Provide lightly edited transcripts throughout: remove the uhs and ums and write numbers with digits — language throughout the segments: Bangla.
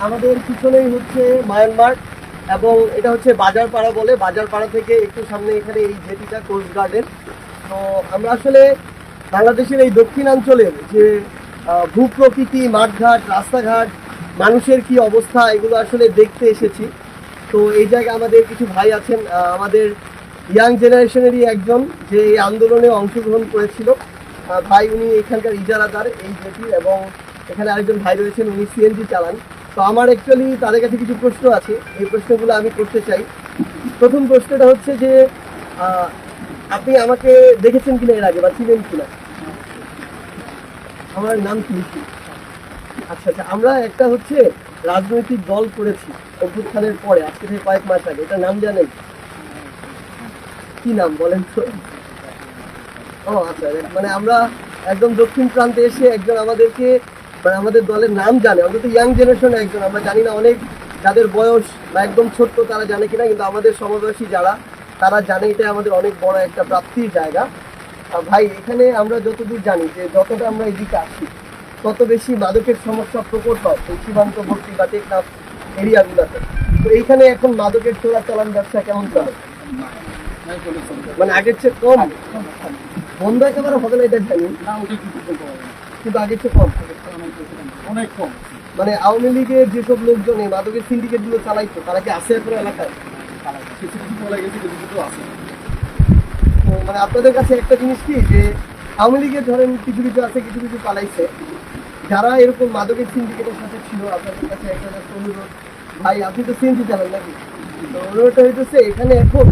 আমাদের পিছনেই হচ্ছে মায়ানমার এবং এটা হচ্ছে বাজারপাড়া বলে, বাজারপাড়া থেকে একটু সামনে এখানে এই জেটিটা কোস্ট গার্ডেন। তো আমরা আসলে বাংলাদেশের এই দক্ষিণাঞ্চলের যে ভূপ্রকৃতি, মাঠঘাট, রাস্তাঘাট, মানুষের কি অবস্থা, এগুলো আসলে দেখতে এসেছি। তো এই জায়গায় আমাদের কিছু ভাই আছেন, আমাদের ইয়াং জেনারেশনেরই একজন, যে এই আন্দোলনে অংশগ্রহণ করেছিল। ভাই উনি এখানকার ইজারাদার এই জেটির, এবং এখানে আরেকজন ভাই রয়েছেন, উনি সিএনজি চালান। তো আমার অ্যাকচুয়ালি তাদের কাছে কিছু প্রশ্ন আছে, এই প্রশ্নগুলো আমি করতে চাই। প্রথম প্রশ্নটা হচ্ছে যে আপনি আমাকে দেখেছেন কিনা এর আগে, বা চিনেন কিনা? আমার নাম কি? আচ্ছা আচ্ছা, আমরা একটা হচ্ছে রাজনৈতিক দল করেছি অভ্যুত্থানের পরে, আজকে থেকে কয়েক মাস আগে। এটার নাম জানেন? কি নাম বলেন তো? ও আচ্ছা, মানে আমরা একদম দক্ষিণ প্রান্তে এসে একজন আমাদেরকে, মানে আমাদের দলের নাম জানে, অন্তত ইয়াং জেনারেশন একজন, আমরা জানি না অনেক যাদের বয়স বা একদম ছোট্ট তারা জানে কিনা, কিন্তু আমাদের সমবয়সী যারা তারা জানে, এটা আমাদের অনেক বড় একটা প্রাপ্তির জায়গা। ভাই এখানে আমরা যতদূর জানি যে যতটা আমরা এদিকে আসি তত বেশি মাদকের সমস্যা প্রকট হয় এই সীমান্তবর্তী বা টেকনাফ এরিয়াগুলোতে। তো এইখানে এখন মাদকের চোরাচালান ব্যবসা কেমন চলে? মানে আগের চেয়ে কম? বন্ধ একেবারে হবে না এটা জানি, কিন্তু আগের চেয়ে কম, অনেক কম। মানে আওয়ামী লীগের যেসব লোকজন এই মাদকের সিন্ডিকেট গুলো চালাইতো, তারা কি আছে এখন এলাকায়? কিছু কিছু বলে গেছে, কিছু কিছু আছে। তো মানে আপনাদের কাছে একটা জিনিস কি, যে আওয়ামী লীগের ধরেন কিছু কিছু আছে, কিছু কিছু পালাইছে, যারা এরকম মাদকের সিন্ডিকেটের সাথে ছিল, আপনাদের কাছে একটা অনুরোধ, ভাই আপনি তো সিএনজি চালান নাকি, তো অনুরোধটা হইতেছে এখানে এখন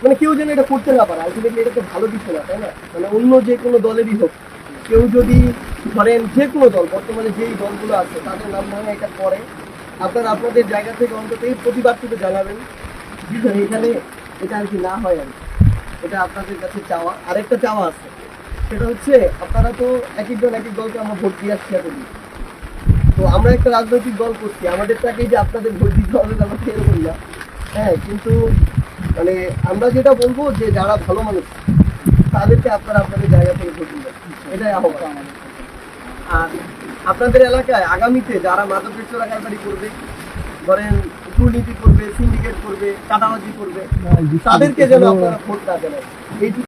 মানে কেউ যেন এটা করতে না পারে। আলটিমেটলি এটা তো ভালো কিছু না, তাই না? মানে অন্য যে কোনো দলেরই হোক, কেউ যদি ধরেন যে কোনো দল, বর্তমানে যেই দলগুলো আছে তাদের নাম ভাঙা এটা করে, আপনারা আপনাদের জায়গা থেকে অন্তত এই প্রতিবাদটুকু জানাবেন যে এখানে এটা আর কি না হয় আর কি। এটা আপনাদের কাছে চাওয়া। আরেকটা চাওয়া আছে, সেটা হচ্ছে আপনারা তো এক একজন এক এক দলকে আমরা ভোট দিয়ে আসছি এতদিন। তো আমরা একটা রাজনৈতিক দল করছি, আমাদেরটাকেই যে আপনাদের ভোট দিতে হবে ব্যাপারটা এরকম না। হ্যাঁ, কিন্তু মানে আমরা যেটা বলবো যে যারা ভালো মানুষ তাদেরকে আপনারা আপনাদের জায়গা থেকে ভোট দিবেন, এটাই আহ্বান আমাদের। আর আপনাদের এলাকায় আগামীতে যারা মাদকের চোরাকারবারি করবে, ধরেন দুর্নীতি করবে, সিন্ডিকেট করবে, চাঁদাবাজি করবে, তাদেরকে যেন আপনারা ভোট না দেন। এই